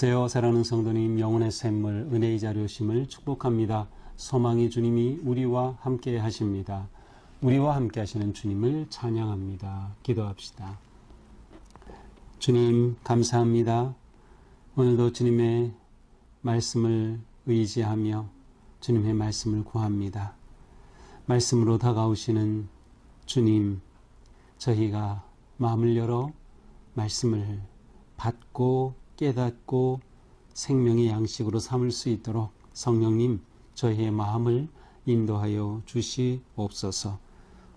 안녕하세요. 사랑하는 성도님, 영혼의 샘물 은혜의 자료심을 축복합니다. 소망의 주님이 우리와 함께 하십니다. 우리와 함께 하시는 주님을 찬양합니다. 기도합시다. 주님 감사합니다. 오늘도 주님의 말씀을 의지하며 주님의 말씀을 구합니다. 말씀으로 다가오시는 주님, 저희가 마음을 열어 말씀을 받고 깨닫고 생명의 양식으로 삼을 수 있도록 성령님, 저희의 마음을 인도하여 주시옵소서.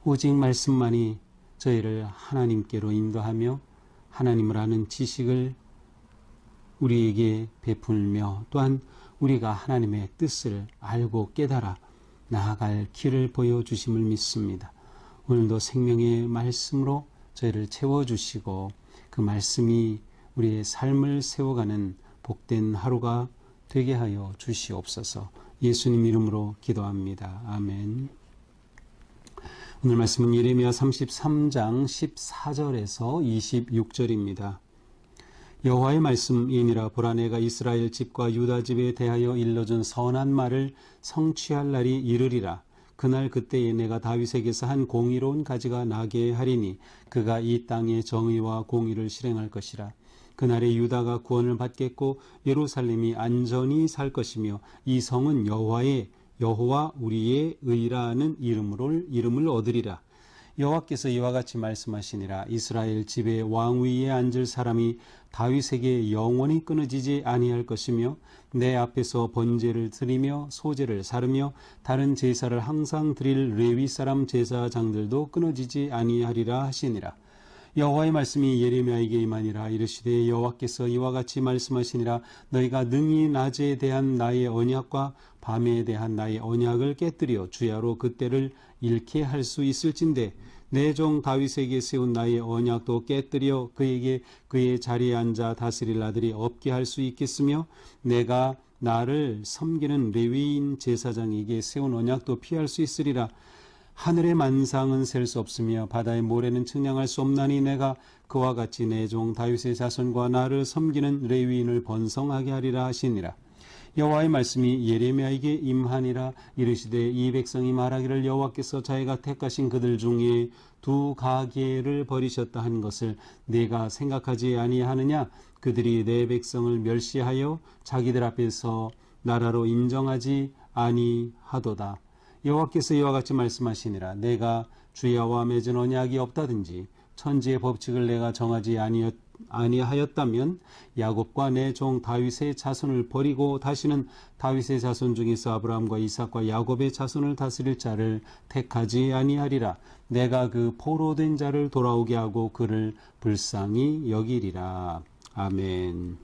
오직 말씀만이 저희를 하나님께로 인도하며 하나님을 아는 지식을 우리에게 베풀며 또한 우리가 하나님의 뜻을 알고 깨달아 나아갈 길을 보여주심을 믿습니다. 오늘도 생명의 말씀으로 저희를 채워주시고 그 말씀이 우리의 삶을 세워가는 복된 하루가 되게 하여 주시옵소서. 예수님 이름으로 기도합니다. 아멘. 오늘 말씀은 예레미야 33장 14절에서 26절입니다. 여호와의 말씀이니라. 보라, 내가 이스라엘 집과 유다 집에 대하여 일러준 선한 말을 성취할 날이 이르리라. 그날 그때에 내가 다윗에게서 한 공의로운 가지가 나게 하리니 그가 이 땅에 정의와 공의를 실행할 것이라. 그날에 유다가 구원을 받겠고 예루살렘이 안전히 살 것이며 이 성은 여호와 우리의 의라는 이름을 얻으리라. 여호와께서 이와 같이 말씀하시니라. 이스라엘 집의 왕위에 앉을 사람이 다윗에게 영원히 끊어지지 아니할 것이며 내 앞에서 번제를 드리며 소제를 사르며 다른 제사를 항상 드릴 레위 사람 제사장들도 끊어지지 아니하리라 하시니라. 여호와의 말씀이 예레미야에게 임하니라. 이르시되 여호와께서 이와 같이 말씀하시니라. 너희가 능히 낮에 대한 나의 언약과 밤에 대한 나의 언약을 깨뜨려 주야로 그때를 잃게 할 수 있을진데 내 종 다윗에게 세운 나의 언약도 깨뜨려 그에게 그의 자리에 앉아 다스릴 아들이 없게 할 수 있겠으며 내가 나를 섬기는 레위인 제사장에게 세운 언약도 피할 수 있으리라. 하늘의 만상은 셀 수 없으며 바다의 모래는 측량할 수 없나니 내가 그와 같이 내 종 다윗의 자손과 나를 섬기는 레위인을 번성하게 하리라 하시니라. 여호와의 말씀이 예레미야에게 임하니라. 이르시되 이 백성이 말하기를 여호와께서 자기가 택하신 그들 중에 두 가게를 버리셨다 한 것을 내가 생각하지 아니하느냐. 그들이 내 백성을 멸시하여 자기들 앞에서 나라로 인정하지 아니하도다. 여호와께서 이와 같이 말씀하시니라. 내가 주야와 맺은 언약이 없다든지 천지의 법칙을 내가 정하지 아니하였다면 야곱과 내 종 다윗의 자손을 버리고 다시는 다윗의 자손 중에서 아브라함과 이삭과 야곱의 자손을 다스릴 자를 택하지 아니하리라. 내가 그 포로된 자를 돌아오게 하고 그를 불쌍히 여기리라. 아멘.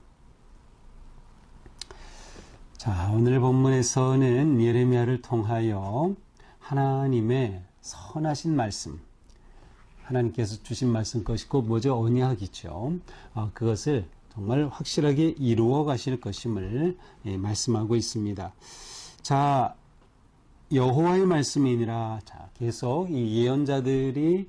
자, 오늘 본문에서는 예레미야를 통하여 하나님의 선하신 말씀, 하나님께서 주신 말씀 것이고 뭐죠? 언약이죠. 그것을 정말 확실하게 이루어 가실 것임을 말씀하고 있습니다. 자, 여호와의 말씀이니라. 자, 계속 이 예언자들이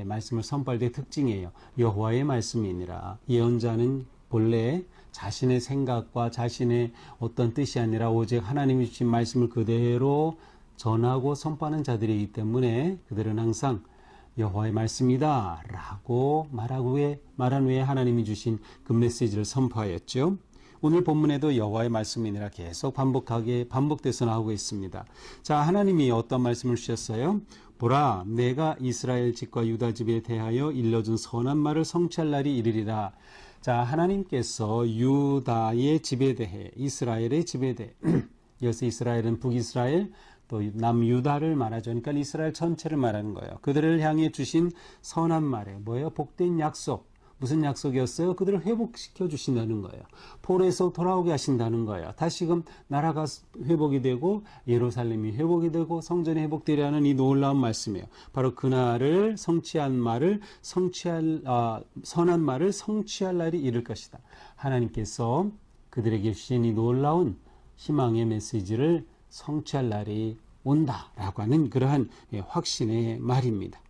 말씀을 선포할 때 특징이에요. 여호와의 말씀이니라. 예언자는 본래 자신의 생각과 자신의 어떤 뜻이 아니라 오직 하나님이 주신 말씀을 그대로 전하고 선포하는 자들이기 때문에 그들은 항상 여호와의 말씀이다 라고 말한 후에 하나님이 주신 그 메시지를 선포하였죠. 오늘 본문에도 여호와의 말씀이니라 계속 반복돼서 나오고 있습니다. 자, 하나님이 어떤 말씀을 주셨어요? 보라, 내가 이스라엘 집과 유다 집에 대하여 일러준 선한 말을 성취할 날이 이르리라. 자, 하나님께서 유다의 집에 대해, 이스라엘의 집에 대해, 여기서 이스라엘은 북이스라엘, 또 남유다를 말하죠. 그러니까 이스라엘 전체를 말하는 거예요. 그들을 향해 주신 선한 말에 뭐예요? 복된 약속. 무슨 약속이었어요? 그들을 회복시켜 주신다는 거예요. 포로에서 돌아오게 하신다는 거예요. 다시금 나라가 회복이 되고 예루살렘이 회복이 되고 성전이 회복되리라는 이 놀라운 말씀이에요. 바로 그날을 선한 말을 성취할 날이 이를 것이다. 하나님께서 그들에게 주신 이 놀라운 희망의 메시지를 성취할 날이 온다라고 하는 그러한 확신의 말입니다.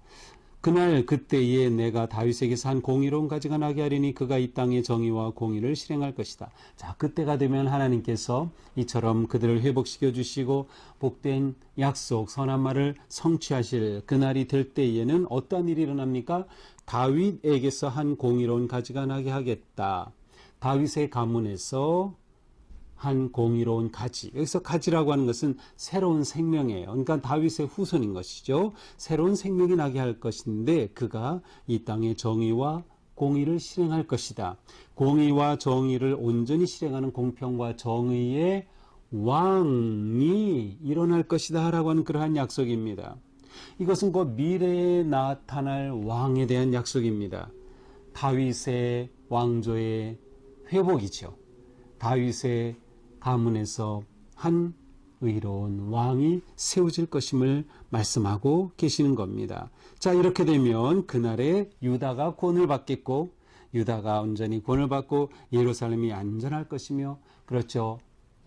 그날 그때에 내가 다윗에게서 한 공의로운 가지가 나게 하리니 그가 이 땅의 정의와 공의를 실행할 것이다. 자, 그때가 되면 하나님께서 이처럼 그들을 회복시켜 주시고 복된 약속, 선한 말을 성취하실 그날이 될 때에는 어떤 일이 일어납니까? 다윗에게서 한 공의로운 가지가 나게 하겠다. 다윗의 가문에서 한 공의로운 가지. 여기서 가지라고 하는 것은 새로운 생명이에요. 그러니까 다윗의 후손인 것이죠. 새로운 생명이 나게 할 것인데 그가 이 땅의 정의와 공의를 실행할 것이다. 공의와 정의를 온전히 실행하는 공평과 정의의 왕이 일어날 것이다 라고 하는 그러한 약속입니다. 이것은 곧 미래에 나타날 왕에 대한 약속입니다. 다윗의 왕조의 회복이죠. 다윗의 가문에서 한 의로운 왕이 세워질 것임을 말씀하고 계시는 겁니다. 자, 이렇게 되면 그날에 유다가 구원을 받겠고 유다가 온전히 구원을 받고 예루살렘이 안전할 것이며 그렇죠.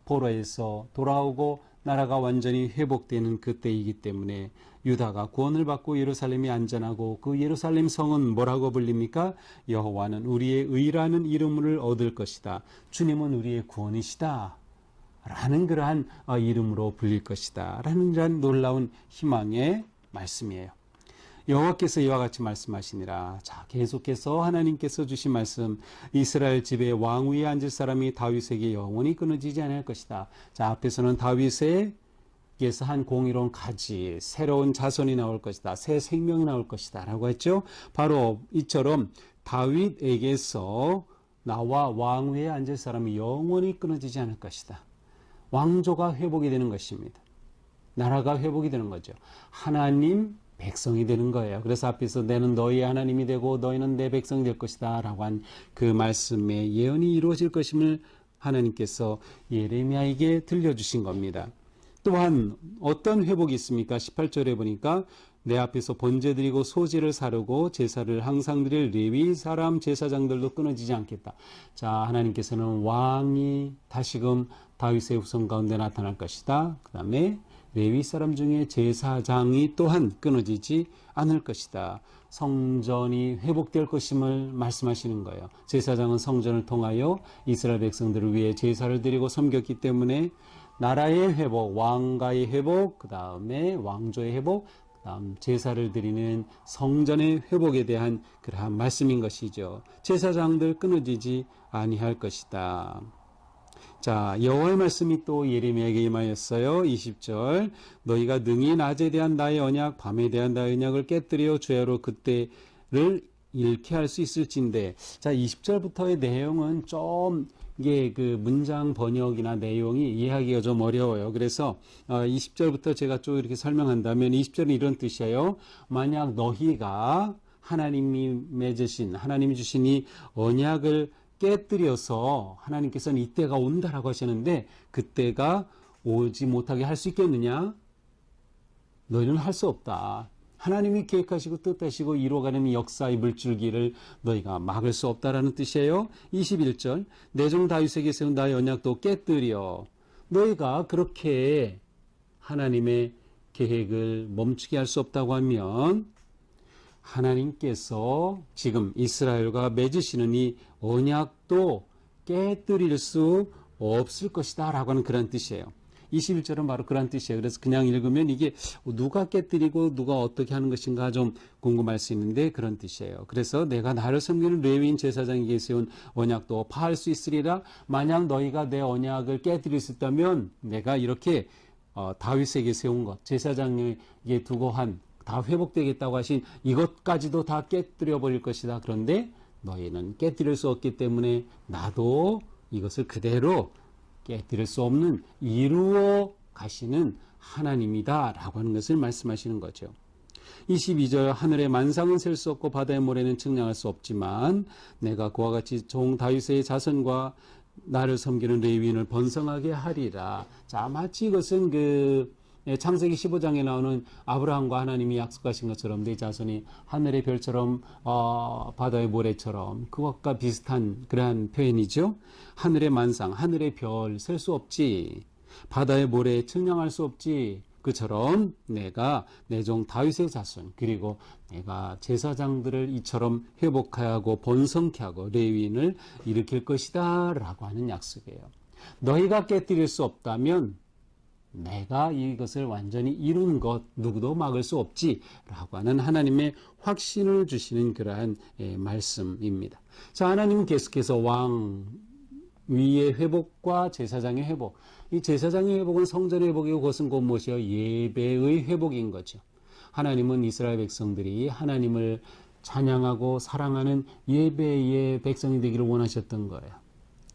포로에서 돌아오고 나라가 완전히 회복되는 그때이기 때문에 유다가 구원을 받고 예루살렘이 안전하고 그 예루살렘 성은 뭐라고 불립니까? 여호와는 우리의 의라는 이름을 얻을 것이다. 주님은 우리의 구원이시다. 라는 그러한 이름으로 불릴 것이다. 라는 이러한 놀라운 희망의 말씀이에요. 여호와께서 이와 같이 말씀하시니라. 자, 계속해서 하나님께서 주신 말씀, 이스라엘 집에 왕 위에 앉을 사람이 다윗에게 영원히 끊어지지 않을 것이다. 자, 앞에서는 다윗에게서 한 공의로운 가지, 새로운 자손이 나올 것이다. 새 생명이 나올 것이다. 라고 했죠. 바로 이처럼 다윗에게서 나와 왕 위에 앉을 사람이 영원히 끊어지지 않을 것이다. 왕조가 회복이 되는 것입니다. 나라가 회복이 되는 거죠. 하나님 백성이 되는 거예요. 그래서 앞에서 내는 너희의 하나님이 되고 너희는 내 백성이 될 것이다 라고 한 그 말씀의 예언이 이루어질 것임을 하나님께서 예레미야에게 들려주신 겁니다. 또한 어떤 회복이 있습니까? 18절에 보니까 내 앞에서 번제 드리고 소제를 사르고 제사를 항상 드릴 레위 사람 제사장들도 끊어지지 않겠다. 자, 하나님께서는 왕이 다시금 다윗의 후손 가운데 나타날 것이다. 그 다음에 레위 사람 중에 제사장이 또한 끊어지지 않을 것이다. 성전이 회복될 것임을 말씀하시는 거예요. 제사장은 성전을 통하여 이스라엘 백성들을 위해 제사를 드리고 섬겼기 때문에 나라의 회복, 왕가의 회복, 그 다음에 왕조의 회복, 그 다음 제사를 드리는 성전의 회복에 대한 그러한 말씀인 것이죠. 제사장들 끊어지지 아니할 것이다. 자, 여호와의 말씀이 또 예레미야에게 임하였어요. 20절 너희가 능히 낮에 대한 나의 언약 밤에 대한 나의 언약을 깨뜨려 죄로 그때를 잃게 할 수 있을진데. 자, 20절부터의 내용은 좀 이게 그 문장 번역이나 내용이 이해하기가 좀 어려워요. 그래서 20절부터 제가 쭉 이렇게 설명한다면 20절은 이런 뜻이에요. 만약 너희가 하나님이 맺으신 하나님이 주신 이 언약을 깨뜨려서 하나님께서는 이때가 온다라고 하시는데 그때가 오지 못하게 할 수 있겠느냐? 너희는 할 수 없다. 하나님이 계획하시고 뜻하시고 이루어가는 이 역사의 물줄기를 너희가 막을 수 없다라는 뜻이에요. 21절 내 종 다윗에게 세운 나의 언약도 깨뜨려. 너희가 그렇게 하나님의 계획을 멈추게 할 수 없다고 하면 하나님께서 지금 이스라엘과 맺으시는 이 언약도 깨뜨릴 수 없을 것이다 라고 하는 그런 뜻이에요. 21절은 바로 그런 뜻이에요. 그래서 그냥 읽으면 이게 누가 깨뜨리고 누가 어떻게 하는 것인가 좀 궁금할 수 있는데 그런 뜻이에요. 그래서 내가 나를 섬기는 레위인 제사장에게 세운 언약도 파할 수 있으리라. 만약 너희가 내 언약을 깨뜨릴 수 있다면 내가 이렇게 다윗에게 세운 것, 제사장에게 두고 다 회복되겠다고 하신 이것까지도 다 깨뜨려 버릴 것이다. 그런데 너희는 깨뜨릴 수 없기 때문에 나도 이것을 그대로 깨뜨릴 수 없는 이루어 가시는 하나님이다 라고 하는 것을 말씀하시는 거죠. 22절 하늘의 만상은 셀 수 없고 바다의 모래는 측량할 수 없지만 내가 그와 같이 종 다윗의 자손과 나를 섬기는 레위인을 번성하게 하리라. 자, 마치 이것은 창세기 15장에 나오는 아브라함과 하나님이 약속하신 것처럼 내 자손이 하늘의 별처럼 바다의 모래처럼 그것과 비슷한 그러한 표현이죠. 하늘의 만상, 하늘의 별 셀 수 없지. 바다의 모래 측량할 수 없지. 그처럼 내가 내 종 다윗의 자손 그리고 내가 제사장들을 이처럼 회복하고 번성케 하고 레위인을 일으킬 것이다 라고 하는 약속이에요. 너희가 깨뜨릴 수 없다면 내가 이것을 완전히 이룬 것 누구도 막을 수 없지 라고 하는 하나님의 확신을 주시는 그러한 말씀입니다. 자, 하나님은 계속해서 왕 위의 회복과 제사장의 회복, 이 제사장의 회복은 성전의 회복이고 그것은 곧 무엇이요? 예배의 회복인 거죠. 하나님은 이스라엘 백성들이 하나님을 찬양하고 사랑하는 예배의 백성이 되기를 원하셨던 거예요.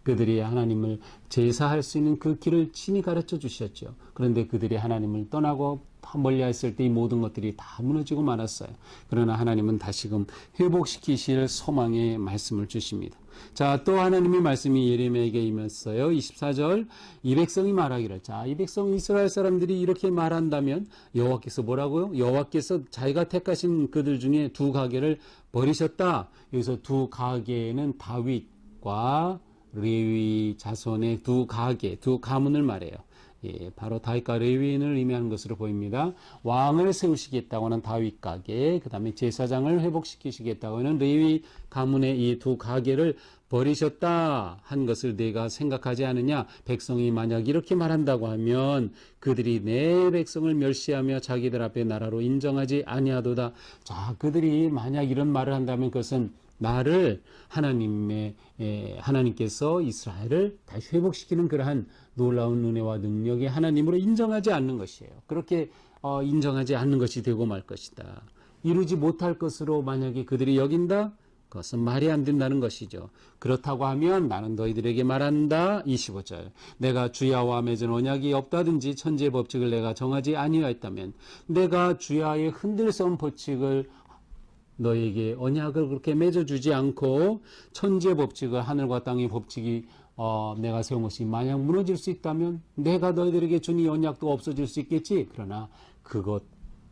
그들이 하나님을 제사할 수 있는 그 길을 친히 가르쳐 주셨죠. 그런데 그들이 하나님을 떠나고 멀리 했을 때 이 모든 것들이 다 무너지고 말았어요. 그러나 하나님은 다시금 회복시키실 소망의 말씀을 주십니다. 자, 또 하나님의 말씀이 예레미야에게 임했어요. 24절, 이 백성이 말하기를. 자, 이 백성 이스라엘 사람들이 이렇게 말한다면 여호와께서 뭐라고요? 여호와께서 자기가 택하신 그들 중에 두 가게를 버리셨다. 여기서 두 가게는 다윗과 레위 자손의 두 가게, 두 가문을 말해요. 예, 바로 다윗과 레위인을 의미하는 것으로 보입니다. 왕을 세우시겠다고 하는 다윗 가게, 그 다음에 제사장을 회복시키시겠다고 하는 레위 가문의 이 두 가게를 버리셨다 한 것을 내가 생각하지 않느냐. 백성이 만약 이렇게 말한다고 하면 그들이 내 백성을 멸시하며 자기들 앞에 나라로 인정하지 아니하도다. 자, 그들이 만약 이런 말을 한다면 그것은 나를 하나님께서 이스라엘을 다시 회복시키는 그러한 놀라운 은혜와 능력의 하나님으로 인정하지 않는 것이에요. 그렇게 인정하지 않는 것이 되고 말 것이다. 이루지 못할 것으로 만약에 그들이 여긴다? 그것은 말이 안 된다는 것이죠. 그렇다고 하면 나는 너희들에게 말한다. 25절. 내가 주야와 맺은 언약이 없다든지 천지의 법칙을 내가 정하지 아니하였다면 내가 주야의 흔들선 법칙을 너에게 언약을 그렇게 맺어주지 않고 천지의 법칙을 하늘과 땅의 법칙이 내가 세운 것이 만약 무너질 수 있다면 내가 너희들에게 준 이 언약도 없어질 수 있겠지. 그러나 그것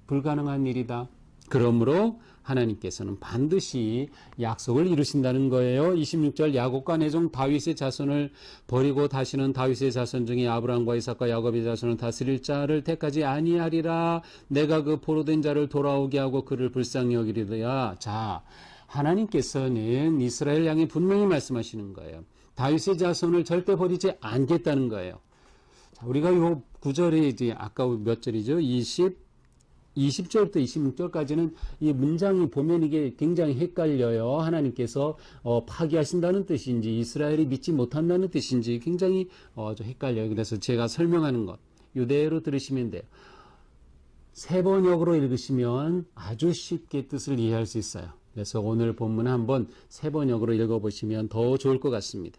불가능한 일이다. 그러므로 하나님께서는 반드시 약속을 이루신다는 거예요. 26절 야곱과 내 종 다윗의 자손을 버리고 다시는 다윗의 자손 중에 아브라함과 이삭과 야곱의 자손을 다스릴 자를 택하지 아니하리라. 내가 그 포로된 자를 돌아오게 하고 그를 불쌍히 여기리라. 자, 하나님께서는 이스라엘 향해 분명히 말씀하시는 거예요. 다윗의 자손을 절대 버리지 않겠다는 거예요. 자, 우리가 요 구절에 이제 아까 몇 절이죠? 20절부터 26절까지는 이 문장이 보면 이게 굉장히 헷갈려요. 하나님께서 파기하신다는 뜻인지 이스라엘이 믿지 못한다는 뜻인지 굉장히 좀 헷갈려요. 그래서 제가 설명하는 것 이대로 들으시면 돼요. 세 번역으로 읽으시면 아주 쉽게 뜻을 이해할 수 있어요. 그래서 오늘 본문 한번 세 번역으로 읽어보시면 더 좋을 것 같습니다.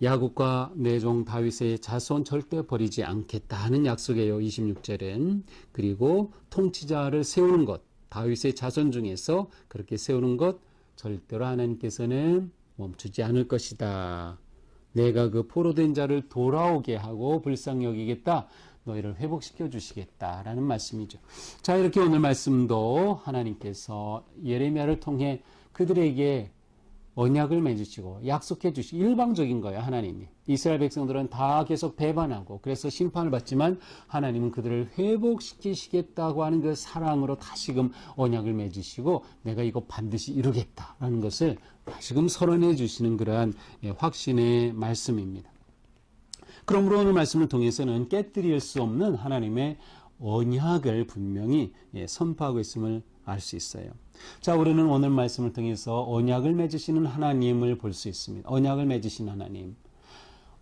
야곱과 내 종 다윗의 자손 절대 버리지 않겠다 하는 약속이에요. 26절은. 그리고 통치자를 세우는 것, 다윗의 자손 중에서 그렇게 세우는 것 절대로 하나님께서는 멈추지 않을 것이다. 내가 그 포로된 자를 돌아오게 하고 불쌍히 여기겠다. 너희를 회복시켜 주시겠다라는 말씀이죠. 자, 이렇게 오늘 말씀도 하나님께서 예레미야를 통해 그들에게 언약을 맺으시고 약속해 주시고 일방적인 거예요. 하나님이. 이스라엘 백성들은 다 계속 배반하고 그래서 심판을 받지만 하나님은 그들을 회복시키시겠다고 하는 그 사랑으로 다시금 언약을 맺으시고 내가 이거 반드시 이루겠다라는 것을 다시금 선언해 주시는 그러한 확신의 말씀입니다. 그러므로 오늘 말씀을 통해서는 깨뜨릴 수 없는 하나님의 언약을 분명히 선포하고 있음을 알 수 있어요. 자, 우리는 오늘 말씀을 통해서 언약을 맺으시는 하나님을 볼 수 있습니다. 언약을 맺으신 하나님.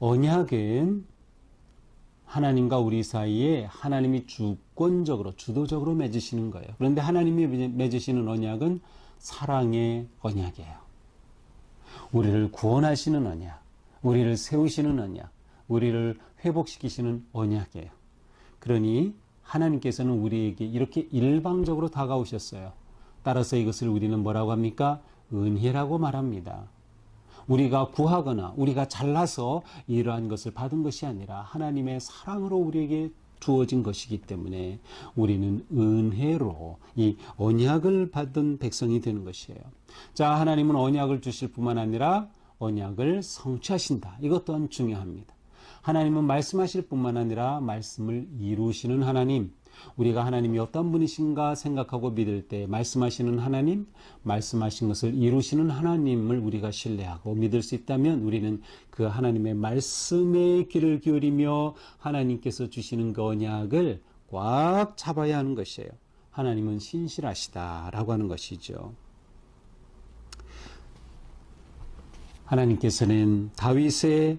언약은 하나님과 우리 사이에 하나님이 주권적으로, 주도적으로 맺으시는 거예요. 그런데 하나님이 맺으시는 언약은 사랑의 언약이에요. 우리를 구원하시는 언약, 우리를 세우시는 언약, 우리를 회복시키시는 언약이에요. 그러니 하나님께서는 우리에게 이렇게 일방적으로 다가오셨어요. 따라서 이것을 우리는 뭐라고 합니까? 은혜라고 말합니다. 우리가 구하거나 우리가 잘나서 이러한 것을 받은 것이 아니라 하나님의 사랑으로 우리에게 주어진 것이기 때문에 우리는 은혜로 이 언약을 받은 백성이 되는 것이에요. 자, 하나님은 언약을 주실 뿐만 아니라 언약을 성취하신다. 이것 또한 중요합니다. 하나님은 말씀하실 뿐만 아니라 말씀을 이루시는 하나님, 우리가 하나님이 어떤 분이신가 생각하고 믿을 때 말씀하시는 하나님, 말씀하신 것을 이루시는 하나님을 우리가 신뢰하고 믿을 수 있다면 우리는 그 하나님의 말씀에 귀를 기울이며 하나님께서 주시는 그 언약을 꽉 잡아야 하는 것이에요. 하나님은 신실하시다라고 하는 것이죠. 하나님께서는 다윗의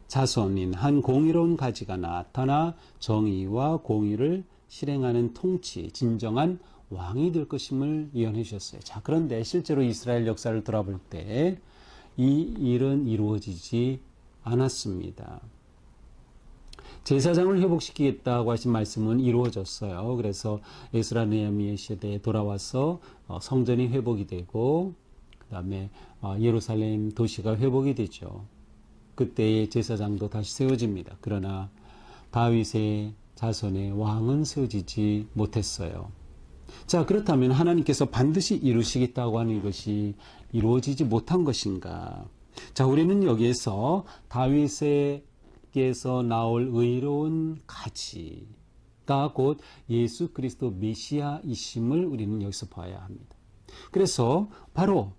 자손인 한 공의로운 가지가 나타나 정의와 공의를 실행하는 통치, 진정한 왕이 될 것임을 예언해 주셨어요. 자, 그런데 실제로 이스라엘 역사를 돌아볼 때 이 일은 이루어지지 않았습니다. 제사장을 회복시키겠다고 하신 말씀은 이루어졌어요. 그래서 에스라 느헤미야 시대에 돌아와서 성전이 회복이 되고 그 다음에 예루살렘 도시가 회복이 되죠. 그때의 제사장도 다시 세워집니다. 그러나 다윗의 자손의 왕은 세워지지 못했어요. 자, 그렇다면 하나님께서 반드시 이루시겠다고 하는 것이 이루어지지 못한 것인가? 자, 우리는 여기에서 다윗에게서 나올 의로운 가지가 곧 예수 그리스도 메시아이심을 우리는 여기서 봐야 합니다. 그래서 바로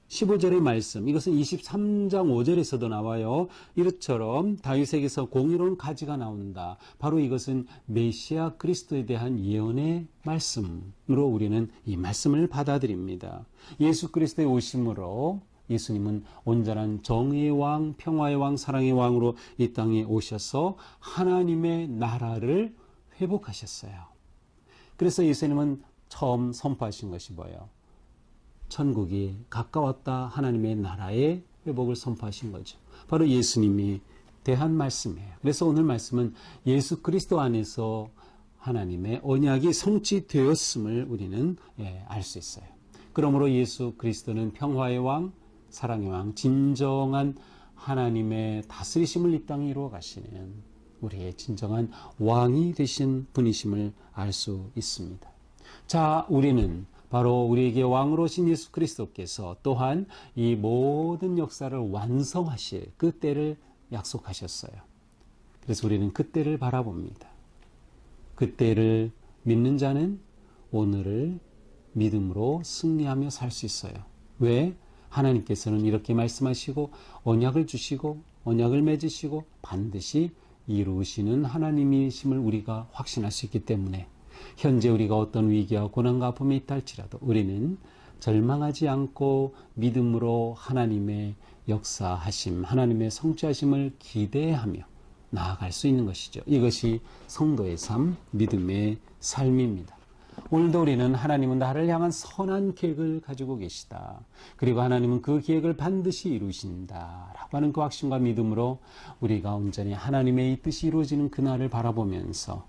15절의 말씀, 이것은 23장 5절에서도 나와요. 이것처럼 다윗에게서 공의로운 가지가 나온다. 바로 이것은 메시아 그리스도에 대한 예언의 말씀으로 우리는 이 말씀을 받아들입니다. 예수 그리스도의 오심으로 예수님은 온전한 정의의 왕, 평화의 왕, 사랑의 왕으로 이 땅에 오셔서 하나님의 나라를 회복하셨어요. 그래서 예수님은 처음 선포하신 것이 뭐예요? 천국이 가까웠다, 하나님의 나라의 회복을 선포하신 거죠. 바로 예수님이 대한 말씀이에요. 그래서 오늘 말씀은 예수 그리스도 안에서 하나님의 언약이 성취되었음을 우리는 알 수 있어요. 그러므로 예수 그리스도는 평화의 왕, 사랑의 왕, 진정한 하나님의 다스리심을 이 땅에 이루어 가시는 우리의 진정한 왕이 되신 분이심을 알 수 있습니다. 자, 우리는 바로 우리에게 왕으로 오신 예수 그리스도께서 또한 이 모든 역사를 완성하실 그 때를 약속하셨어요. 그래서 우리는 그 때를 바라봅니다. 그 때를 믿는 자는 오늘을 믿음으로 승리하며 살 수 있어요. 왜? 하나님께서는 이렇게 말씀하시고 언약을 주시고 언약을 맺으시고 반드시 이루시는 하나님이심을 우리가 확신할 수 있기 때문에 현재 우리가 어떤 위기와 고난과 아픔에 있다 할지라도 우리는 절망하지 않고 믿음으로 하나님의 역사하심, 하나님의 성취하심을 기대하며 나아갈 수 있는 것이죠. 이것이 성도의 삶, 믿음의 삶입니다. 오늘도 우리는 하나님은 나를 향한 선한 계획을 가지고 계시다. 그리고 하나님은 그 계획을 반드시 이루신다. 라고 하는 그 확신과 믿음으로 우리가 온전히 하나님의 이 뜻이 이루어지는 그날을 바라보면서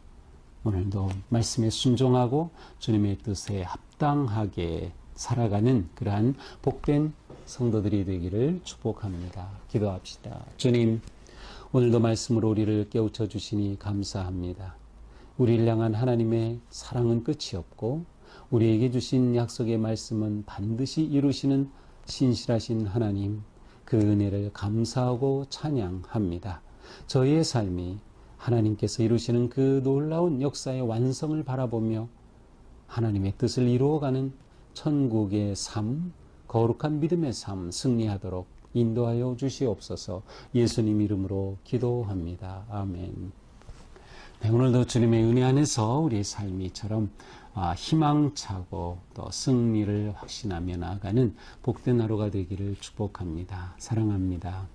오늘도 말씀에 순종하고 주님의 뜻에 합당하게 살아가는 그러한 복된 성도들이 되기를 축복합니다. 기도합시다. 주님, 오늘도 말씀으로 우리를 깨우쳐 주시니 감사합니다. 우리를 향한 하나님의 사랑은 끝이 없고 우리에게 주신 약속의 말씀은 반드시 이루시는 신실하신 하나님, 그 은혜를 감사하고 찬양합니다. 저희의 삶이 하나님께서 이루시는 그 놀라운 역사의 완성을 바라보며 하나님의 뜻을 이루어가는 천국의 삶, 거룩한 믿음의 삶 승리하도록 인도하여 주시옵소서. 예수님 이름으로 기도합니다. 아멘. 네, 오늘도 주님의 은혜 안에서 우리의 삶이 이처럼 희망차고 또 승리를 확신하며 나아가는 복된 하루가 되기를 축복합니다. 사랑합니다.